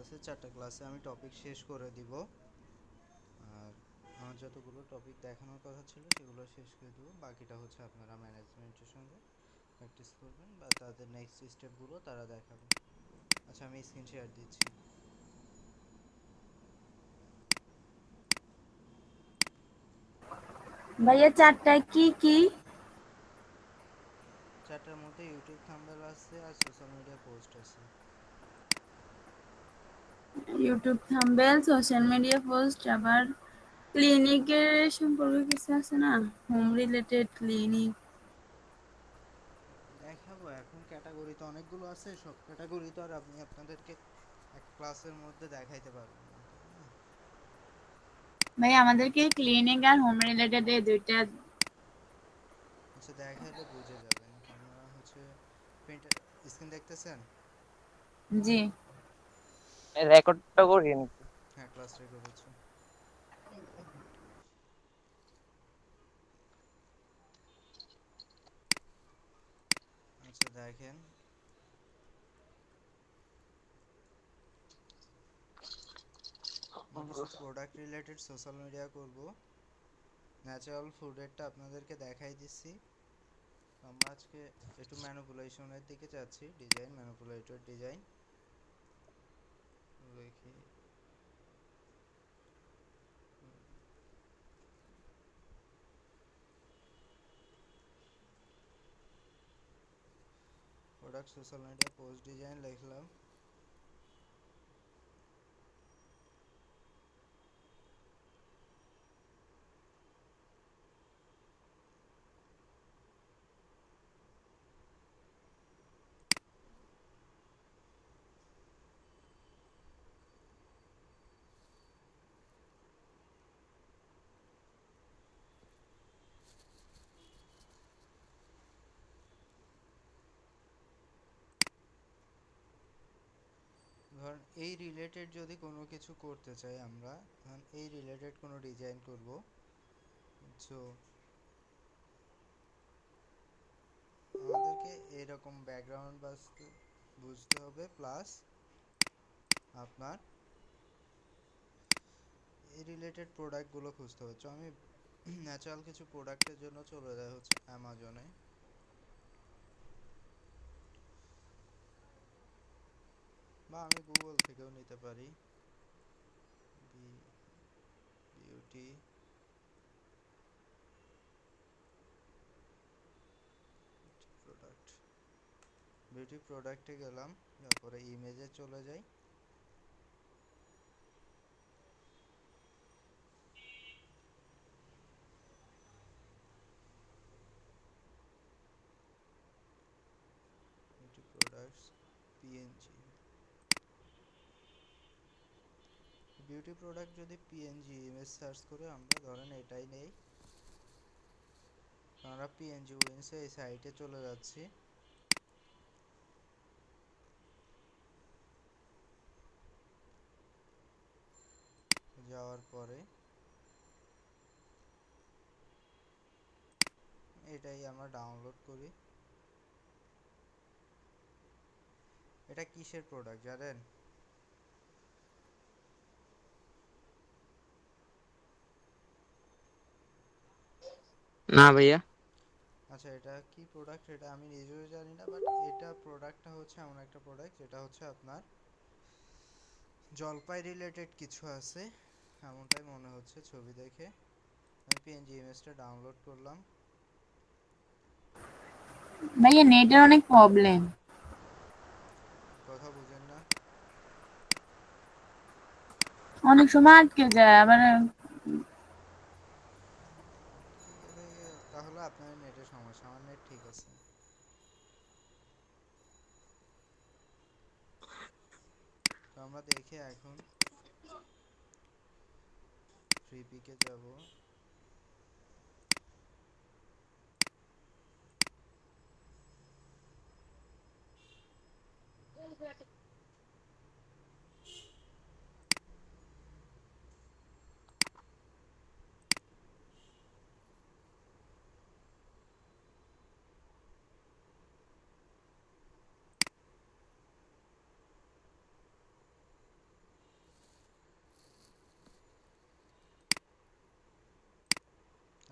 আছে, 4টা ক্লাসে আমি টপিক শেষ করে দিব। আর আমার যতগুলো টপিক দেখানোর কথা ছিল সেগুলো শেষ করে দেবো। বাকিটা হচ্ছে আপনারা ম্যানেজমেন্টের সঙ্গে প্র্যাকটিস করবেন বা তাদের নেক্সট স্টেপগুলো তারা দেখাবে। আচ্ছা, আমি স্ক্রিন শেয়ার দিচ্ছি। ভাইয়া 4টায় কি কি? 4টার মধ্যে ইউটিউব থাম্বনেল আছে আর সোশ্যাল মিডিয়া পোস্ট আছে। YouTube thumbnail, social media post, আবার ক্লিনিকের সম্পর্কে কিছু আছে না? Home related clinic. দেখাবো, এখন ক্যাটাগরি তো অনেকগুলো আছে, সব ক্যাটাগরি তো আর আমি আপনাদেরকে এক ক্লাসের মধ্যে দেখাইতে পারবো না, তাই না? ভাই আমাদেরকে ক্লিনিক আর হোম রিলেটেড এই দুইটা। আচ্ছা, দেখাইলে বুঝে যাবেন। আপনারা হচ্ছে প্রিন্টার স্ক্রিন দেখতেছেন? জি। রেকর্ডটা করি নাকি? হ্যাঁ, ক্লাস রেকর্ড হচ্ছে। আচ্ছা দেখেন, আমি কিছু প্রোডাক্ট রিলেটেড সোশ্যাল মিডিয়া করব। ন্যাচারাল ফুডেরটা আপনাদেরকে দেখাই দিচ্ছি। আমরা আজকে একটু ম্যানিপুলেশনের দিকে যাচ্ছি, ডিজাইন ম্যানিপুলেটর ডিজাইন দেখি। Product social media post design লিখলাম। ধরেন এই রিলেটেড যদি কোনো কিছু করতে চাই আমরা, ধরেন এই রিলেটেড কোনো ডিজাইন করব। সো আমাদেরকে এরকম ব্যাকগ্রাউন্ড বুঝতে হবে, প্লাস আপনার এই রিলেটেড প্রোডাক্টগুলো খুঁজতে হবে। তো আমি ন্যাচারাল কিছু প্রোডাক্টের জন্য চলে যায় হচ্ছে অ্যামাজনে, বা আমি গুগল থেকেও নিতে পারি। বিউটি প্রোডাক্ট, বিউটি প্রোডাক্টে গেলাম, তারপরে ইমেজে চলে যাই। Beauty products PNG, beauty product যদি পিএনজি ইমেজ সার্চ করে আমরা ধরেন এটাই নেই, আমরা পিএনজি উইন্সে এই সাইটে চলে যাচ্ছি। যাওয়ার পরে এটাই আমরা ডাউনলোড করি। এটা কিসের প্রোডাক্ট জানেন? না ভাইয়া। আচ্ছা, এটা কি প্রোডাক্ট এটা আমি নিজেও জানি না, বাট এটা প্রোডাক্টটা হচ্ছে এমন একটা প্রোডাক্ট যেটা হচ্ছে আপনার জলপাই রিলেটেড কিছু আছে, এমনটাই মনে হচ্ছে ছবি দেখে। আমি পিএনজি ইমেজটা ডাউনলোড করলাম। ভাইয়া নেটের অনেক প্রবলেম। কথা বুঝেন না? অনেক সময় আটকে যায় আবার। আটকে গেলে তাহলে আপনার নেটের সমস্যা, আমার নেট ঠিক আছে। তো আমরা দেখি এখন ফ্রি পিকে যাব।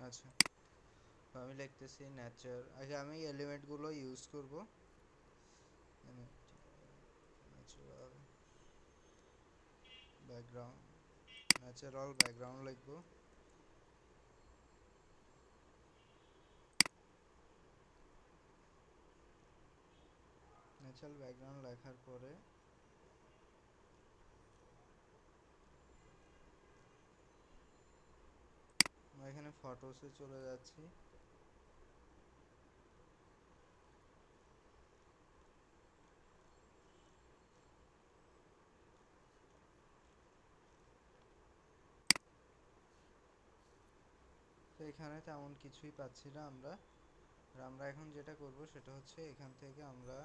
আচ্ছা, তো আমি লিখতেছি নেচার, আগে আমি এলিমেন্টগুলো ইউজ করব। ন্যাচারাল ব্যাকগ্রাউন্ড, ন্যাচারাল ব্যাকগ্রাউন্ড লিখব। ন্যাচারাল ব্যাকগ্রাউন্ড লেখার পরে আমরা এখানে ফটোসে চলে যাচ্ছি। তো এখানে তেমন কিছুই পাচ্ছি না আমরা। আর আমরা এখন যেটা করব সেটা হচ্ছে এখান থেকে আমরা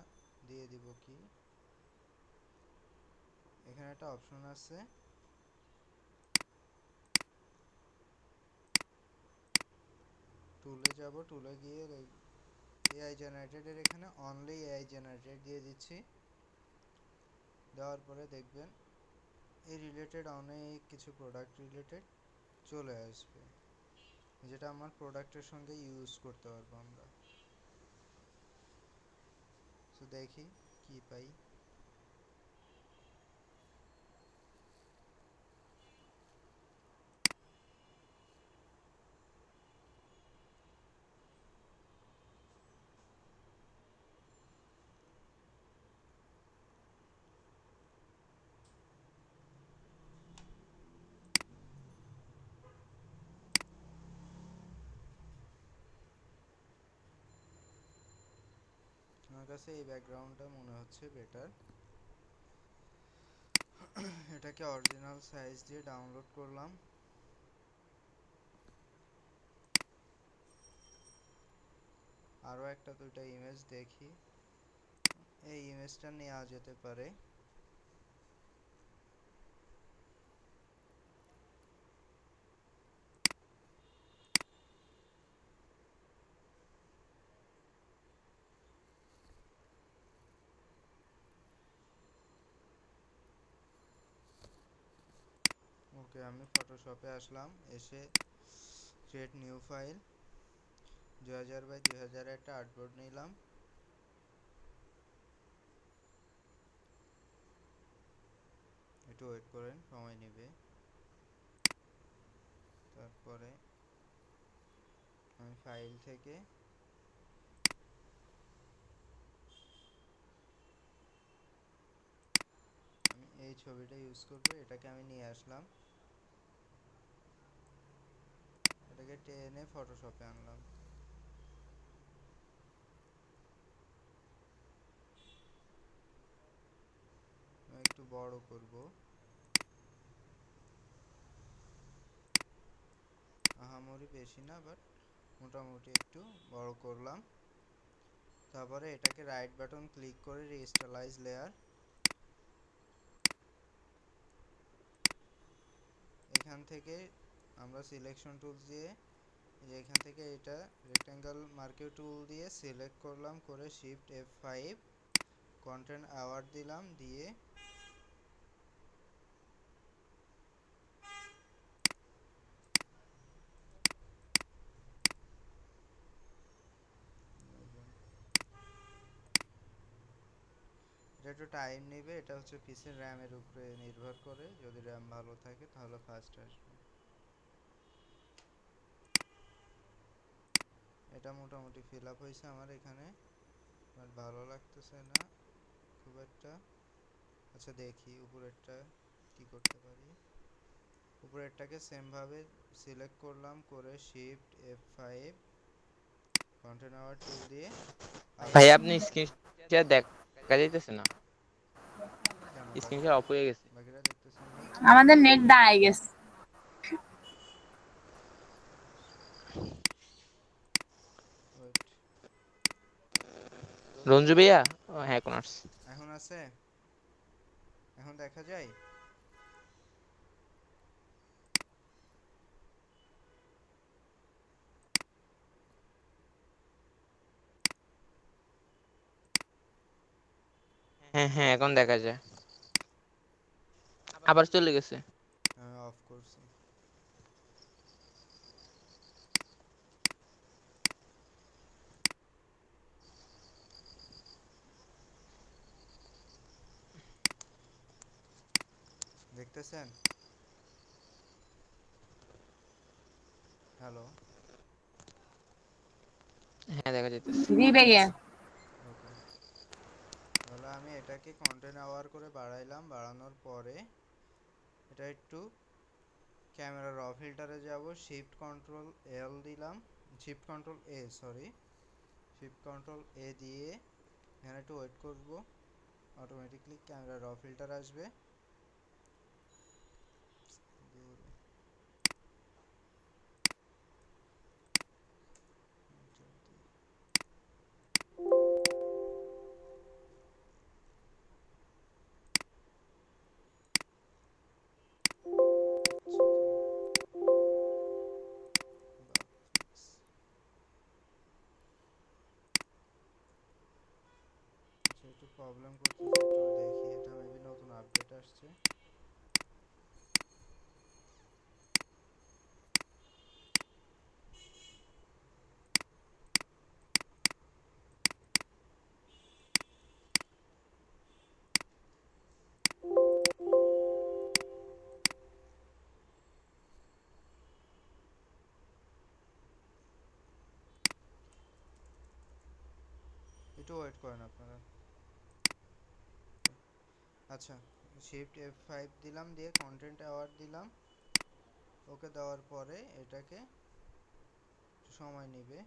দিয়ে দিব কি, এখানে একটা অপশন আছে, টুলে যাব, টুলে গিয়ে এআই জেনারেটেড, এখানে অনলি এআই জেনারেটেড দিয়ে দিচ্ছি। দেওয়ার পরে দেখবেন এই রিলেটেড অনেক কিছু প্রোডাক্ট রিলেটেড চলে আসবে, যেটা আমার প্রোডাক্টের সঙ্গে ইউজ করতে পারবো আমরা। তো দেখি কি পাই। আমার কাছে এই ব্যাকগ্রাউন্ডটা মনে হচ্ছে বেটার। এটাকে অরিজিনাল সাইজ দিয়ে ডাউনলোড করলাম। আরও একটা দুইটা ইমেজ দেখি, এই ইমেজটা নেওয়া যেতে পারে। ওকে, আমি ফটোশপে আসলাম, এসে ক্রিয়েট নিউ ফাইল, 2000 বাই 2000 একটা আর্টবোর্ড নিলাম। একটু ওয়েট করেন, সময় নেবে। তারপরে আমি ফাইল থেকে আমি এই ছবিটা ইউজ করব, এটাকে আমি নিয়ে আসলাম, এটাকে টেনে ফটোশপে আনলাম। আমি একটু বড় করব, আহামরি বেশি না, বাট মোটামুটি একটু বড় করলাম। তারপরে এটাকে রাইট বাটন ক্লিক করে রিস্টাইলাইজ লেয়ার, এখান থেকে আমরা সিলেকশন টুলস দিয়ে এখান থেকে এটা রেক্টেঙ্গেল মার্কিং টুল দিয়ে সিলেক্ট করলাম, করে শিফট F5 কন্টেন্ট অ্যাওয়ার্ড দিলাম, দিয়ে এটা একটু টাইম নেবে, এটা হচ্ছে পিসির র্যামের উপরে নির্ভর করে, যদি র্যাম ভালো থাকে তাহলে ফাস্ট আসবে। এটা মোটামুটি ফিল আপ হয়েছে আমার এখানে, বাট ভালো লাগতেছে না খুব একটা। আচ্ছা দেখি উপরেরটা কি করতে পারি। উপরেরটাকে সেম ভাবে সিলেক্ট করলাম, করে শিফট F5 কন্টেন্ট অ্যাওয়ার্ড টুল দিয়ে ভাই আবার আপনি স্ক্রিনশট দেখা যাইতেছে না, কেন স্ক্রিনশট অফ হয়ে গেছে। বাকিরা দেখতেছেন না? আমাদের নেট দাঁড়ায় গেছে। ওয়েট, রঞ্জু ভাইয়া, ও হ্যাঁ কোন আসছে। এখন আছে, এখন দেখা যায়। হ্যাঁ হ্যাঁ এখন দেখা যায়, আবার চলে গেছে। আমি অফ করছি। দেখতেছেন? হ্যালো। হ্যাঁ দেখা যাইতেছে। জি ভাইয়া। ওকে, তাহলে আমি এটাকে কন্টেন্ট আওয়ার করে বাড়াইলাম, বাড়ানোর পরে এটা একটু ক্যামেরা র ফিল্টারে যাব, শিফট কন্ট্রোল এল দিলাম, শিফট কন্ট্রোল এ সরি, শিফট কন্ট্রোল এ দিয়ে এখানে একটু ওয়েট করব, অটোমেটিকলি ক্যামেরা র ফিল্টার আসবে। দূর। আচ্ছা, একটু প্রবলেম করতেছে, একটু দেখি, এটা মেবি নতুন আপডেট আসছে। একটু ওয়েট করেন আপনারা। আচ্ছা, শিফট F5 দিলাম, দিয়ে কন্টেন্ট অ্যাওয়ার্ড দিলাম। ওকে দেওয়ার পরে এটাকে একটু সময় নেবে।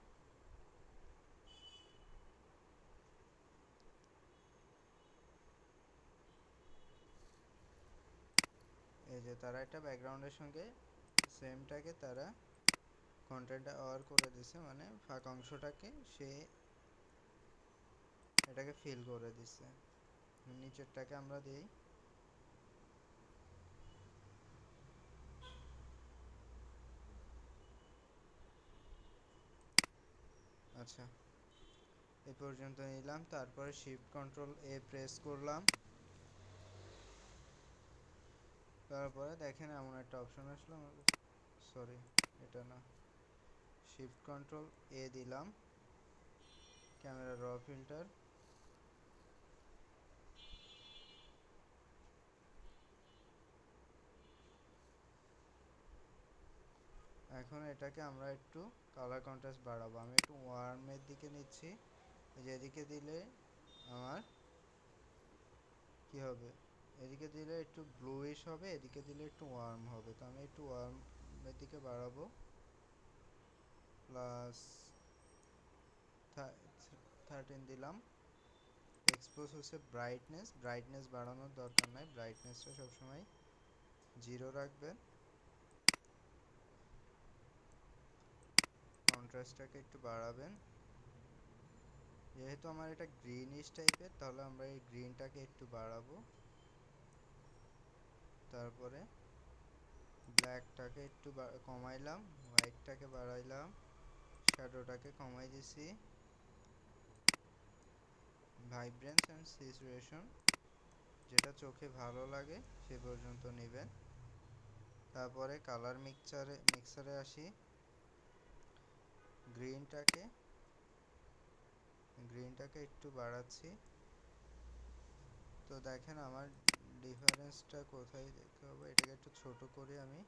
এই যে তারা একটা ব্যাকগ্রাউন্ডের সঙ্গে সেমটাকে তারা কন্টেন্ট অ্যাওয়ার করে দিছে, মানে ফাঁকা অংশটাকে সে এটাকে ফিল করে দিছে। নিচেরটাকে আমরা দিই। আচ্ছা, এই পর্যন্ত নিলাম, তারপরে শিফট কন্ট্রোল এ প্রেস করলাম, তারপরে দেখেন এমন একটা অপশন আসলো আমাদের, সরি এটা না, শিফট কন্ট্রোল এ দিলাম, ক্যামেরা র ফিল্টার, এখন এটাকে আমরা একটু কালার কন্ট্রাস্ট বাড়াবো। আমি একটু ওয়ার্মের দিকে নিচ্ছি, এই যে এদিকে দিলে আমার কি হবে, এদিকে দিলে একটু ব্লুইশ হবে, এদিকে দিলে একটু ওয়ার্ম হবে, তো আমি একটু ওয়ার্মের দিকে বাড়াবো। প্লাস 13 দিলাম। এক্সপোজ হচ্ছে ব্রাইটনেস, ব্রাইটনেস বাড়ানোর দরকার নাই, ব্রাইটনেসটা সবসময় 0 রাখবেন। কন্ট্রাস্টটাকে একটু বাড়াবেন, যেহেতু আমার এটা গ্রিনিশ টাইপের, তাহলে আমরা এই গ্রিনটাকে একটু বাড়াবো। তারপরে ব্ল্যাকটাকে একটু কমাইলাম, হোয়াইটটাকে বাড়াইলাম, শ্যাডোটাকে কমাই দিছি, ভাইব্রেন্স অ্যান্ড স্যাচুরেশন যেটা চোখে ভালো লাগে সে পর্যন্ত নেবেন। তারপরে কালার মিক্সারে আসি, গ্রিনটাকে একটু বাড়াচ্ছি। তো দেখেন আমার ডিফারেন্সটা কোথায় দেখতে হবে, এটাকে একটু ছোট করে আমি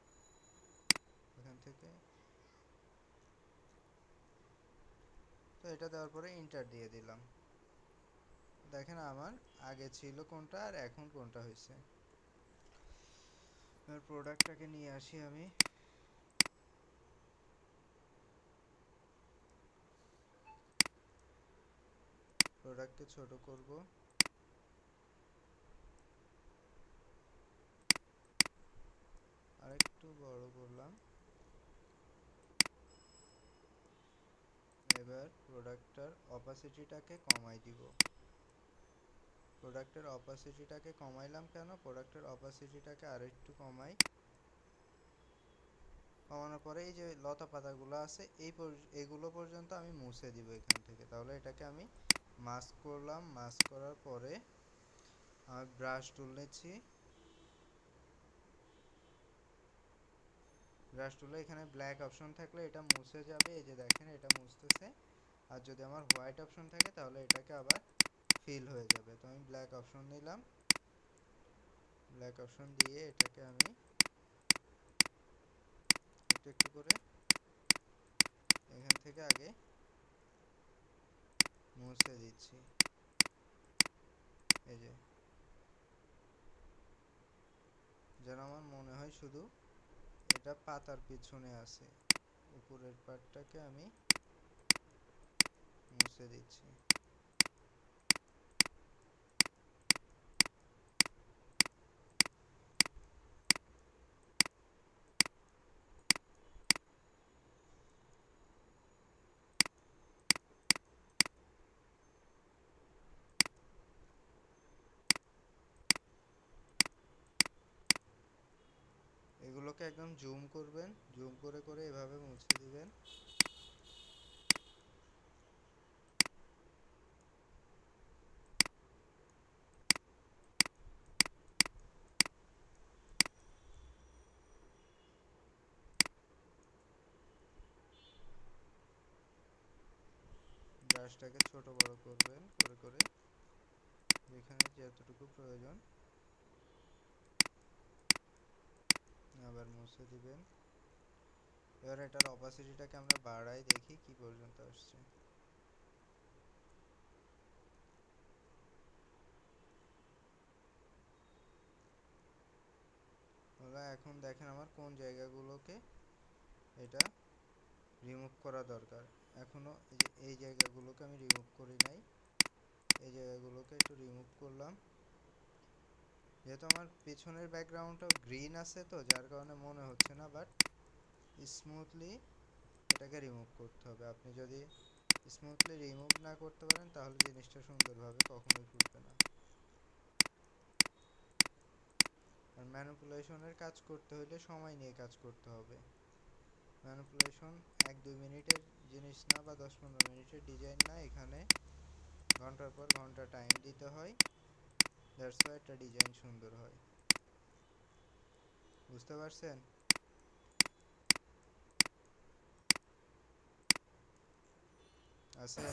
এখান থেকে, তো এটা দেওয়ার পরে ইন্টার দিয়ে দিলাম। দেখেন আমার আগে ছিল কোনটা আর এখন কোনটা হয়েছে। এবার প্রোডাক্টটাকে নিয়ে আসি, আমি প্রোডাক্টকে ছোট করব, আরেকটু বড় করলাম। এবার প্রোডাক্টটার অপাসিটিটাকে কমাই দিব। প্রোডাক্টের অপাসিটিটাকে কমাইলাম কেন, প্রোডাক্টের অপাসিটিটাকে আরেকটু কমাই। কমানোর পরে এই যে লতা পাতাগুলো আছে এগুলো পর্যন্ত আমি মুছে দিব এখান থেকে। তাহলে এটাকে আমি মাস্ক করলাম, মাস্ক করার পরে আমি ব্রাশ টুল নিচ্ছি, ব্রাশ টুলে এখানে ব্ল্যাক অপশন থাকলে এটা মুছে যাবে, এই যে দেখেন এটা মুছতেছে। আর যদি আমার হোয়াইট অপশন থাকে তাহলে এটাকে আবার ফিল হয়ে যাবে। তো আমি ব্ল্যাক অপশন নিলাম, ব্ল্যাক অপশন দিয়ে এটাকে আমি একটু একটু করে এখান থেকে আগে মুছে দিচ্ছি। এই যে, যেন আমার মনে হয় শুধু এটা পাতার পিছনে আছে। উপরের পার্টটাকে আমি মুছে দিচ্ছি। এগুলোকে একদম জুম করবেন, জুম করে করে এভাবে মুছে দিবেন। ব্রাশটাকে ছোট বড় করবেন, করে করে যেখানে যতটুকু প্রয়োজন আবার মুছে দিবেন। এবার এটার অপাসিটিটাকে আমরা বাড়াই, দেখি কি পর্যন্ত আসছে। এখন দেখেন আমার কোন জায়গাগুলোকে এটা রিমুভ করা দরকার। এখনো এই যে এই জায়গাগুলোকে আমি রিমুভ করি নাই, এই জায়গাগুলোকে একটু রিমুভ করলাম। যেহেতু আমার পেছনের ব্যাকগ্রাউন্ডটাও গ্রিন আছে, তো যার কারণে মনে হচ্ছে না, বাট স্মুথলি এটাকে রিমুভ করতে হবে। আপনি যদি স্মুথলি রিমুভ না করতে পারেন তাহলে জিনিসটা সুন্দরভাবে কখনোই ফুটবে না। আর ম্যানিপুলেশনের কাজ করতে হলে সময় নিয়ে কাজ করতে হবে। ম্যানিপুলেশন 1-2 মিনিটের জিনিস না, বা 10-15 মিনিটের ডিজাইন না, এখানে ঘন্টার পর ঘন্টা টাইম দিতে হয়। দ্যাটস ওয়াই একটা ডিজাইন সুন্দর হয়। বুঝতে পারছেন? আছেন?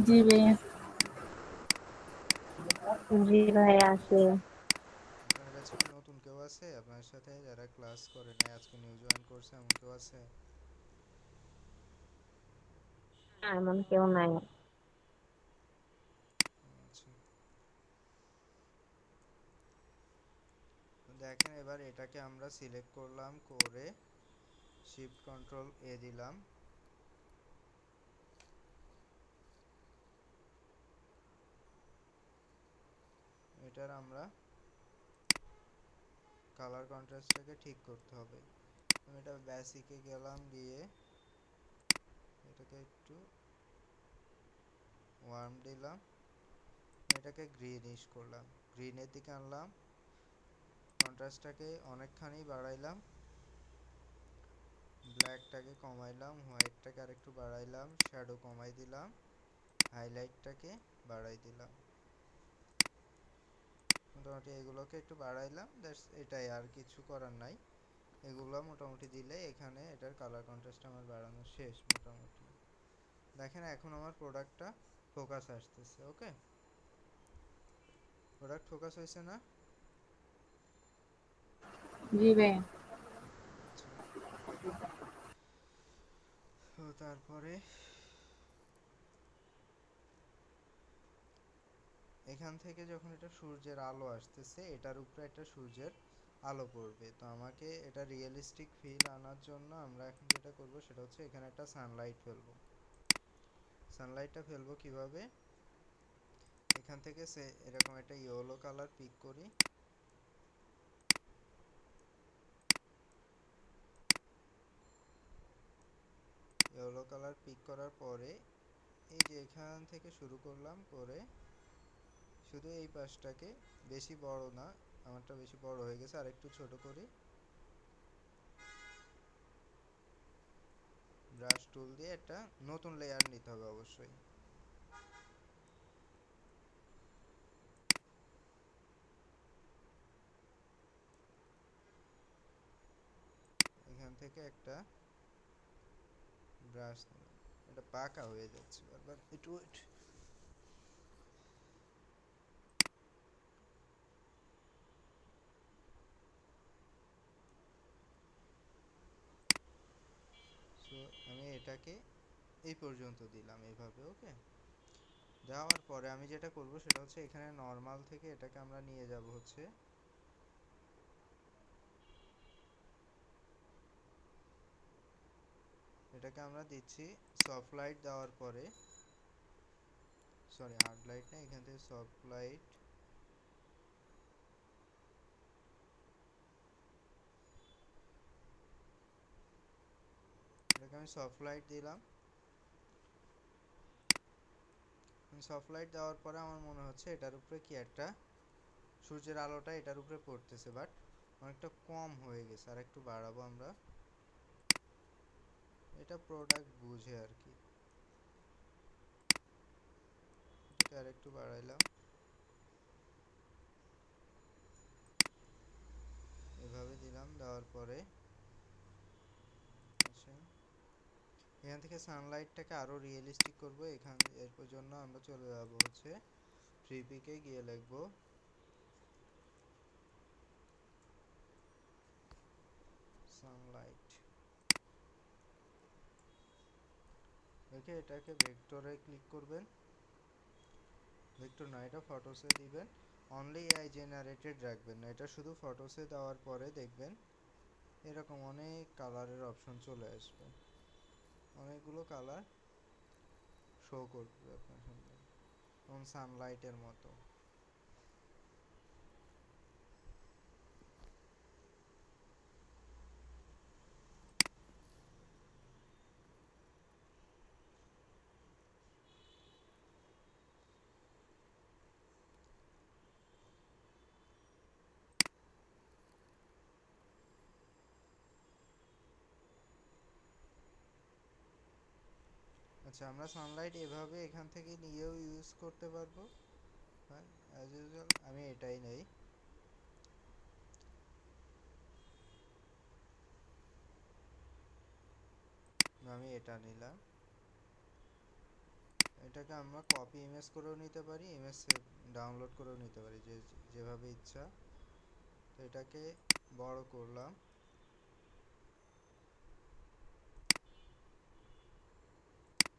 জি ভাইয়া। জি ভাই আছে। আপনার ব্যাচে কি নতুন কেউ আছে আপনার সাথে যারা ক্লাস করে নাই, আজকে নিউ জয়েন করছে, এমন কেউ আছে? এমন কেউ নাই। আচ্ছা, দেখেন এবার এটাকে আমরা সিলেক্ট করলাম, করে শিফট কন্ট্রোল এ দিলাম। এটার আমরা কালার কন্ট্রাস্টটাকে ঠিক করতে হবে। আমি এটা বেসিকে গেলাম, গিয়ে এটাকে একটু ওয়ার্ম দিলাম, এটাকে গ্রিনিশ করলাম, গ্রিনের দিকে আনলাম, কন্ট্রাস্টটাকে অনেকখানি বাড়াইলাম, ব্ল্যাকটাকে কমাইলাম, হোয়াইটটাকে আরেকটু বাড়াইলাম, শ্যাডো কমাই দিলাম, হাইলাইটটাকে বাড়াই দিলাম। মোটামুটি এগুলোকে একটু বাড়াইলাম, দ্যাটস এটাই, আর কিছু করার নাই। এগুলো মোটামুটি দিলে এখানে এটার কালার কন্ট্রাস্ট আমার বাড়ানো শেষ মোটামুটি। দেখেন এখন আমার প্রোডাক্টটা ফোকাস আসতেছে। ওকে, প্রোডাক্ট ফোকাস হয়েছে না? জি ভাইয়া। আচ্ছা, তো তারপরে এখান থেকে যখন এটা সূর্যের আলো আসতেছে, এটার উপরে একটা সূর্যের আলো পড়বে, তো আমাকে এটা রিয়েলিস্টিক ফিল আনার জন্য আমরা এখন যেটা করব সেটা হচ্ছে এখানে একটা সানলাইট ফেলবো। সানলাইটটা ফেলবো কিভাবে? এখান থেকে সে এরকম একটা ইয়েলো কালার পিক করি, ইয়েলো কালার পিক করার পরে এই যে এখান থেকে শুরু করলাম, করে শুধু এই পাশটাকে, বেশি বড় না, আমারটা বেশি বড় হয়ে গেছে, আর একটু ছোট করি, ব্রাশ টুল দিয়ে একটা নতুন লেয়ার নিতে হবে অবশ্যই। এখান থেকে একটা ব্রাশ নিলাম, এটা বাঁকা হয়ে যাচ্ছে বারবার, একটু ওয়েট। আমি এটাকে এই পর্যন্ত দিলাম এইভাবে। ওকে, দেওয়ার পরে আমি যেটা করব সেটা হচ্ছে এখানে নর্মাল থেকে এটাকে আমরা নিয়ে যাব হচ্ছে এটাকে আমরা দিচ্ছি সফট লাইট দেওয়ার পরে, সরি হার্ড লাইট না, এখান থেকে সফট লাইট, এটাকে আমি সফট লাইট দিলাম। সফট লাইট দেওয়ার পরে আমার মনে হচ্ছে এটার উপরে কি একটা সূর্যের আলোটা এটার উপরে পড়তেছে, বাট অনেকটা কম হয়ে গেছে, আর একটু বাড়াবো আমরা, এটা প্রোডাক্ট বুঝে আর কি। এটাকে আর একটু বাড়াইলাম, এভাবে দিলাম। দেওয়ার পরে আচ্ছা এখান থেকে সানলাইটটাকে আরো রিয়েলিস্টিক করব। এর জন্য আমরা চলে যাব হচ্ছে ফ্রিপিকে গিয়ে লিখবো সানলাইট, দেখে এটাকে ভেক্টরে ক্লিক করবেন, ভেক্টর না এটা ফটোসে দিবেন, অনলি এআই জেনারেটেড রাখবেন না, এটা শুধু ফটোসে দেওয়ার পরে দেখবেন এরকম অনেক কালারের অপশন চলে আসবে, অনেকগুলো কালার শো করবে আপনার সামনে, যেমন সানলাইটের মতো। আচ্ছা আমরা সানলাইট এভাবে এখান থেকে নিয়েও ইউজ করতে পারবো, হ্যাঁ অ্যাজ ইউজুয়াল আমি এটাই নেই। আমি এটা নিলাম, এটাকে আমরা কপি ইমেজ করেও নিতে পারি, ইমেজ ডাউনলোড করেও নিতে পারি, যেভাবে ইচ্ছা। তো এটাকে বড় করলাম,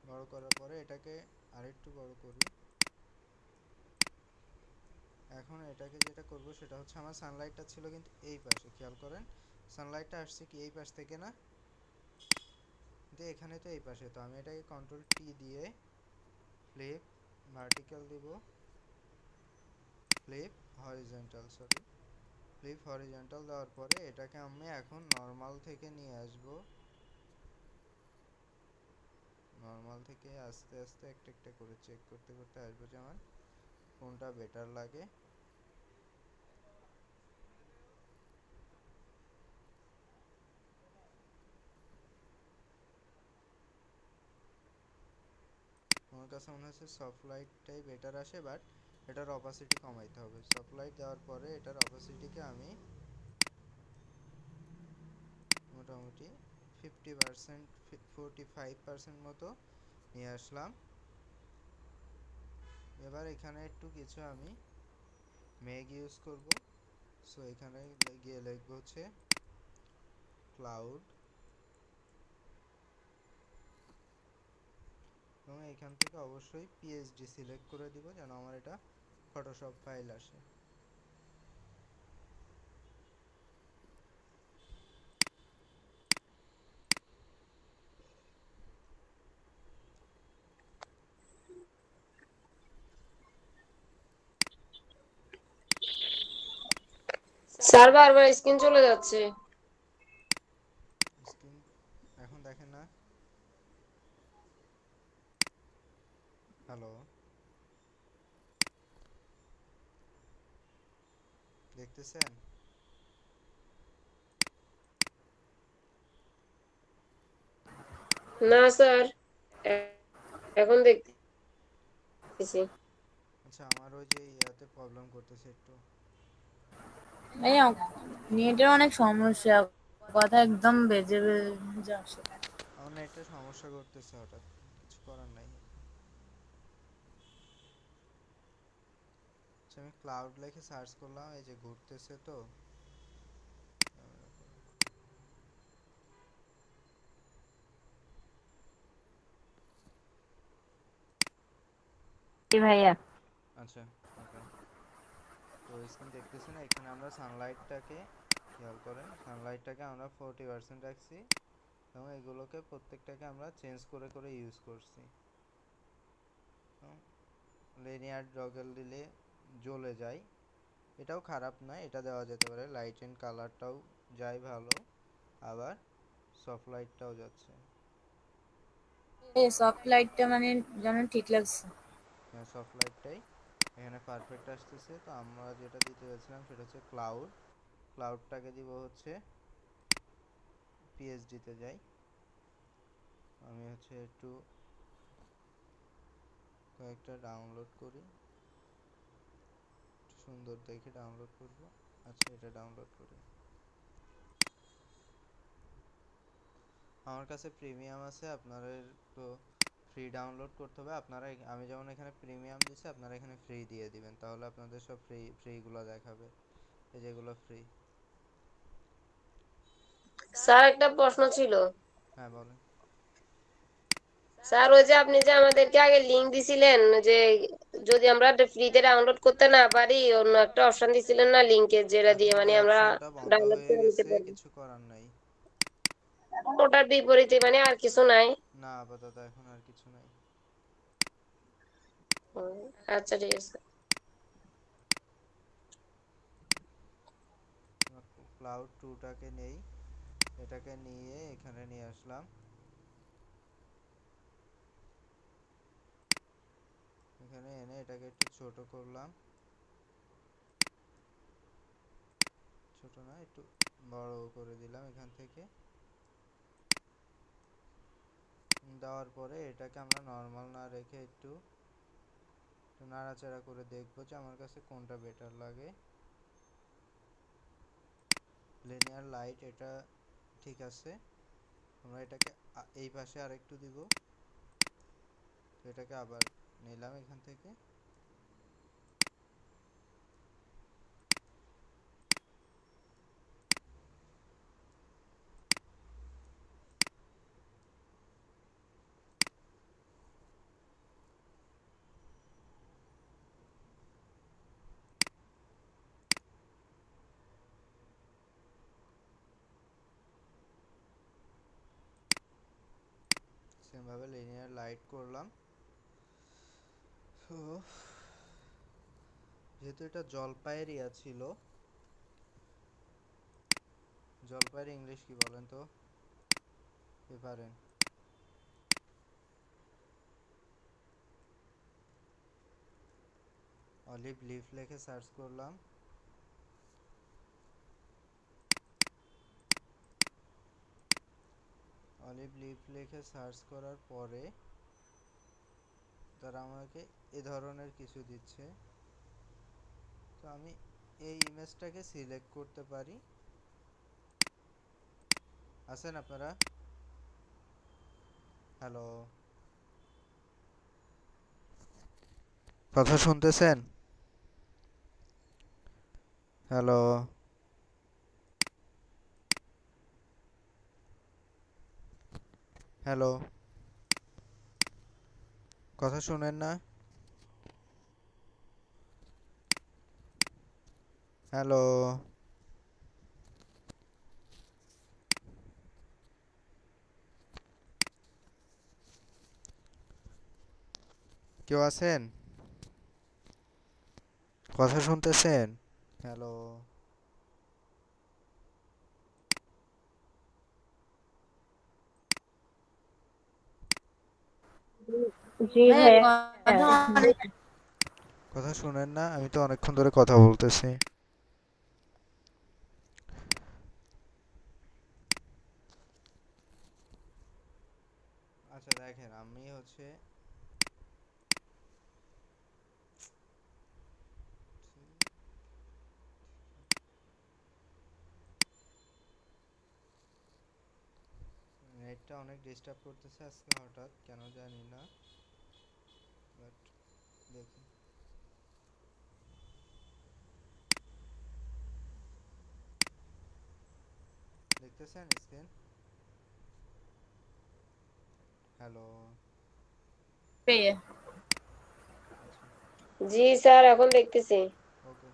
বড় করার পরে এটাকে আরেকটু বড় করি। এখন এটাকে যেটা করব সেটা হচ্ছে আমার সানলাইটটা ছিল কিন্তু এই পাশে, খেয়াল করেন সানলাইটটা আসছে কি এই পাশ থেকে না, কিন্তু এখানে তো এই পাশে। তো আমি এটাকে কন্ট্রোল টি দিয়ে ফ্লিপ ভার্টিক্যাল দিব, flip horizontal, sorry flip horizontal দেওয়ার পরে এটাকে আমি এখন নর্মাল থেকে নিয়ে আসব, নর্মাল থেকে আস্তে আস্তে একটা একটা করে চেক করতে করতে আসবো যে আমার কোনটা বেটার লাগে। আমার কাছে মনে হচ্ছে সফট লাইটটাই বেটার আসে, বাট এটার অপাসিটি কমাইতে হবে। সফট লাইট দেওয়ার পরে এটার অপাসিটিকে আমি মোটামুটি 50%, 45% মতো নিয়ে আসলাম। এবার এখানে একটু কিছু আমি মেঘ ইউজ করব, সো এখানে গিয়ে লিখব হচ্ছে ক্লাউড, এবং এখান থেকে অবশ্যই পিএইচডি সিলেক্ট করে দিব যেন আমার এটা ফটোশপ ফাইল আসে। স্যার বারবার স্ক্রিন চলে যাচ্ছে। স্ক্রিন এখন দেখেন না? হ্যালো, দেখতেছেন? না স্যার, এখন দেখতেছি। আচ্ছা আমার ওই যে ইয়াতে প্রবলেম করতেছে একটু। ভাইয়া নেটের অনেক সমস্যা, কথা একদম বেজে বেজে আসে। আমার নেটে সমস্যা করতেছে হঠাৎ, কিছু করার নাই। আচ্ছা আমি ক্লাউড লিখে সার্চ করলাম, এই যে ঘুরতেছে তো। জি ভাইয়া। আচ্ছা, ওকে। তো স্ক্রিন দেখতেছেন, এখানে আমরা সানলাইটটাকে খেয়াল করেন, সানলাইটটাকে আমরা 40% রাখছি এবং এগুলোকে প্রত্যেকটাকে আমরা চেঞ্জ করে করে ইউজ করছি। লিনিয়ার টগল দিলে জ্বলে যায়, এটাও খারাপ না, এটা দেওয়া যেতে পারে। লাইট এন্ড কালারটাও যায় ভালো, আবার সফট লাইটটাও যাচ্ছে। সফট লাইটটা মানে যেন ঠিক লাগছে। হ্যাঁ, সফট লাইটটাই এখানে পারফেক্ট আসতেছে। তো আমরা যেটা দিতে যাচ্ছিলাম সেটা হচ্ছে ক্লাউড। ক্লাউডটাকে দিব হচ্ছে পিএইচডিতে যাই, আমি হচ্ছে একটু কয়েকটা ডাউনলোড করি, সুন্দর দেখে ডাউনলোড করব। আচ্ছা, এটা ডাউনলোড করি। আমার কাছে প্রিমিয়াম আছে, আপনাদের তো ফ্রি ডাউনলোড করতে হবে। আপনারা আমি যেমন এখানে প্রিমিয়াম দিছি, আপনারা এখানে ফ্রি দিয়ে দিবেন, তাহলে আপনাদের সব ফ্রিগুলো দেখাবে, এই যেগুলো ফ্রি। স্যার একটা প্রশ্ন ছিল। হ্যাঁ, বলেন। স্যার ওই যে আপনি যে আমাদেরকে আগে লিংক দিছিলেন, যে যদি আমরা ফ্রিতে ডাউনলোড করতে না পারি অন্য একটা অপশন দিছিলেন না লিংকে, যেটা দিয়ে এখন মানে ওই আমরা অপশনটা বন্ধ ডাউনলোড হয়ে করে নিতে গেছে, পারি। কিছু করার নাই। ওটার বিপরীতে মানে আর কিছু নাই? না, আপাতত এখন আর কিছু নাই। হুম, আচ্ছা ঠিক আছে। ক্লাউড টুটাকে নেই, এটাকে নিয়ে এখানে নিয়ে আসলাম। এখানে এনে এটাকে একটু ছোট করলাম, ছোট না, একটু বড় করে দিলাম এখান থেকে। দেওয়ার পরে এটাকে আমরা নর্মাল না রেখে একটু নাড়াচাড়া করে দেখবো যে আমার কাছে কোনটা বেটার লাগে। লিনিয়ার লাইট এটা ঠিক আছে, আমরা এটাকে এই পাশে আরেকটু দিব। তো এটাকে আবার নিলাম এখান থেকে। সেমভাবে লিনিয়ার লাইট করলাম। তো যেহেতু এটা জলপাইয়েরিয়া ছিল, জলপাইয়ের ইংলিশ কি বলেন তো পারেন? অলিভ লিফ লিখে সার্চ করলাম, অলিভ লিফ লিখে সার্চ করার পরে তারা আমাকে এ ধরনের কিছু দিচ্ছে। তো আমি এই ইমেজটাকে সিলেক্ট করতে পারি। আছেন আপনারা? হ্যালো, কথা শুনতেছেন? হ্যালো, হ্যালো, কথা শুনেন না? হ্যালো, কেউ আছেন? কথা শুনতেছেন? হ্যালো, জি ভাইয়া ভাইয়া। কথা অনেক কথা শুনেন না? আমি তো অনেকক্ষণ ধরে কথা বলতেছি। আচ্ছা দেখেন, আমি হচ্ছে নেটটা অনেক ডিস্টার্ব করতেছে আজকে, হঠাৎ কেন জানি না, বাট দেখি। দেখতেছেন স্ক্রিন? হ্যালো, পেয়ে আচ্ছা, জি স্যার, এখন দেখতেছি। ওকে,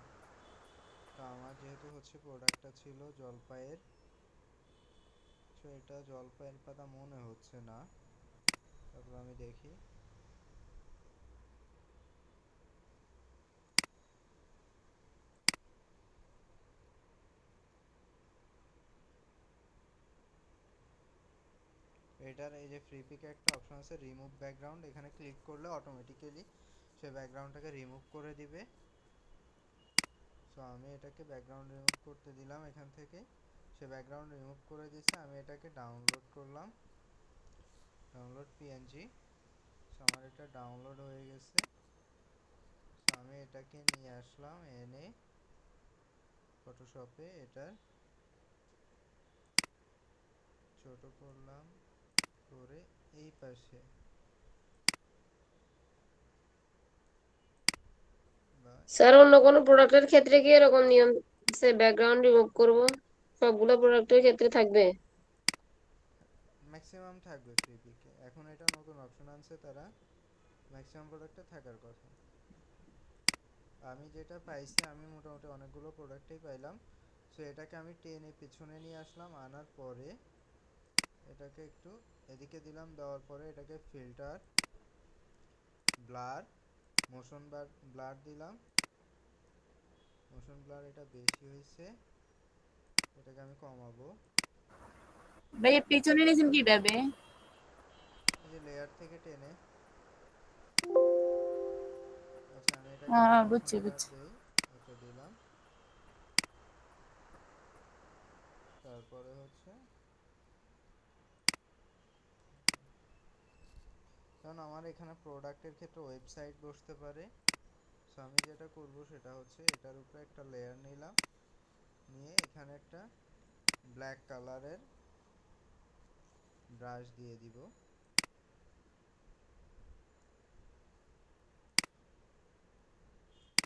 তো আমার যেহেতু হচ্ছে প্রোডাক্টটা ছিল জলপাইয়ের, তো এটা জলপাইয়ের পাতা মনে হচ্ছে না। তারপর আমি দেখি, এটার এই যে ফ্রি পিকে একটা অপশন আছে রিমুভ ব্যাকগ্রাউন্ড, এখানে ক্লিক করলে অটোমেটিক্যালি সে ব্যাকগ্রাউন্ডটাকে রিমুভ করে দিবে। সো আমি এটাকে ব্যাকগ্রাউন্ড রিমুভ করতে দিলাম এখান থেকে, সে ব্যাকগ্রাউন্ড রিমুভ করে দিয়েছে। আমি এটাকে ডাউনলোড করলাম, ডাউনলোড পিএনজি। সো আমার এটা ডাউনলোড হয়ে গেছে। সো আমি এটাকে নিয়ে আসলাম, এনে ফটোশপে এটা ছোট করলাম, করে এই পাশে বা স্যার, অন্য কোনো প্রোডাক্টের ক্ষেত্রে কি এরকম নিয়ম আছে ব্যাকগ্রাউন্ড রিমুভ করব? সবগুলো প্রোডাক্টের ক্ষেত্রে থাকবে? ম্যাক্সিমাম থাকবে ফ্রি পিকে। এখন এটা নতুন অপশন আনছে তারা, ম্যাক্সিমাম প্রোডাক্টে থাকার কথা। আমি যেটা পাইছি, আমি মোটামুটি অনেকগুলো প্রোডাক্টই পাইলাম। সো এটাকে আমি টেনে পিছনে নিয়ে আসলাম, আনার পরে এটাকে একটু এদিকে দিলাম, দেওয়ার পরে এটাকে ফিল্টার, ব্লার, মোশন ব্লার দিলাম। মোশন ব্লার এটা বেশি হয়েছে, এটাকে আমি কমাবো। ভাইয়া পিছনে নিয়েছেন কিভাবে? এই যে লেয়ার থেকে টেনে। আচ্ছা, আমি এটাকে একটু মোশন বুঝছি ব্লার বুঝছি। দেই, এটা দিলাম। তারপরে হচ্ছে, কারণ আমার এখানে প্রোডাক্টের ক্ষেত্রে ওয়েবসাইট বসতে পারে। সো আমি যেটা করব সেটা হচ্ছে এটার উপরে একটা লেয়ার নিলাম, নিয়ে এখানে একটা ব্ল্যাক কালারের ব্রাশ দিয়ে দিব।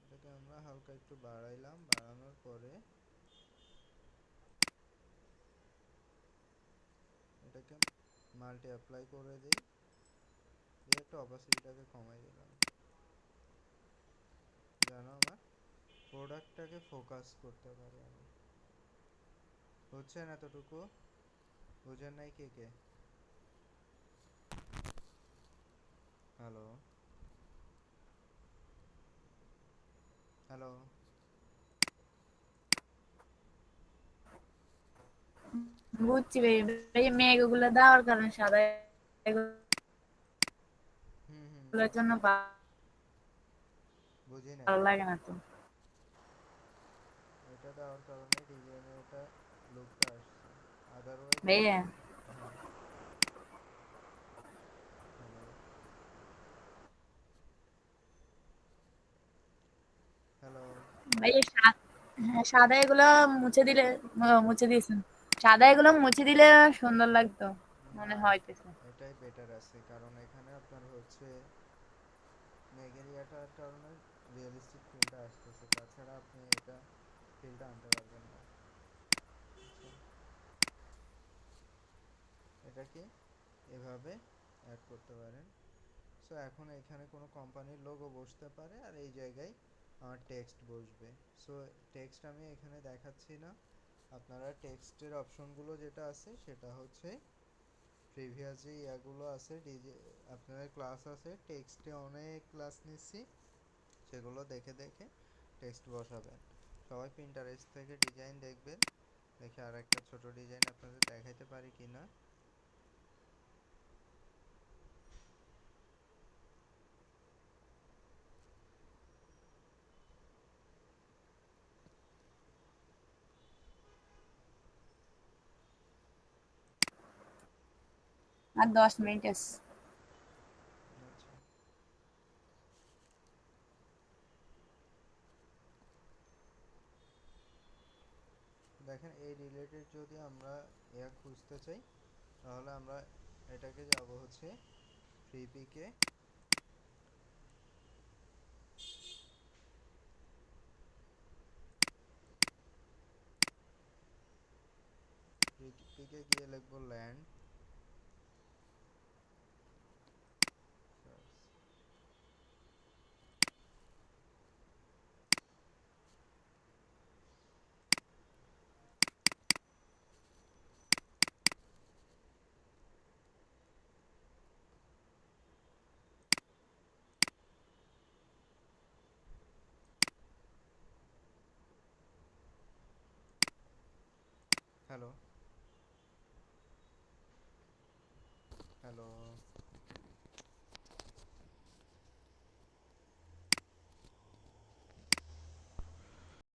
এটাকে আমরা হালকা একটু বাড়াইলাম, বাড়ানোর পরে এটাকে মাল্টি অ্যাপ্লাই করে দিই, দিয়ে একটা অপাসিটিটাকে কমাই দিলাম, যেন আমার প্রোডাক্টটাকে ফোকাস করতে পারি আমি। বুঝছেন এতটুকু? বুঝেন নাই কে কে? Hello, hello. বুঝছি ভাইয়া। ভাইয়া মেঘগুলো দেওয়ার কারণে সাদা হুম হুম, এগুলোর বুঝছি। জন্য বুঝি নাই। ভালো লাগে না তো। এটা দেওয়ার কারণে ডিজাইনের এটা লুকটা আসছে, আদারওয়াইজ এটা। ভাইয়া হ্যাঁ, হ্যালো, হ্যালো। ভাইয়া হ্যাঁ, সাদা এগুলো মুছে দিলে, মুছে দিয়েছেন, সাদা এগুলো মুছে দিলে সুন্দর লাগতো মনে না, হইতেছে। এটাই বেটার আছে, কারণ এখানে আপনার হচ্ছে মেঘের ইয়াটার কারণে রিয়েলিস্টিক ফিলটা আসতেছে, তাছাড়া আপনি এটা ফিলটা আনতে পারবেন না। আচ্ছা, এটাকে এভাবে অ্যাড করতে পারেন। সো এখন এখানে কোনো কোম্পানির লোগো বসতে পারে, আর এই জায়গায় আমার টেক্সট বসবে। সো টেক্সট আমি এখানে দেখাচ্ছি না, আপনারা টেক্সটের অপশনগুলো যেটা আছে সেটা হচ্ছে প্রিভিয়াস যে ইয়াগুলো আছে, আপনাদের ক্লাস আছে, টেক্সটে অনেক ক্লাস নিচ্ছি, সেগুলো দেখে দেখে টেক্সট বসাবেন। সবাই পিন্টারেস্ট থেকে ডিজাইন দেখবেন, দেখে আর একটা ছোট ডিজাইন আপনাদের দেখাইতে পারি কিনা। আর 10 মিনিট আছে। আচ্ছা, দেখেন এই রিলেটেড যদি আমরা ইয়া খুঁজতে চাই, তাহলে আমরা এটাকে যাব হচ্ছে ফ্রি পিকে, ফ্রি পিকে গিয়ে লিখবো ল্যান্ড, হ্যালো হ্যালো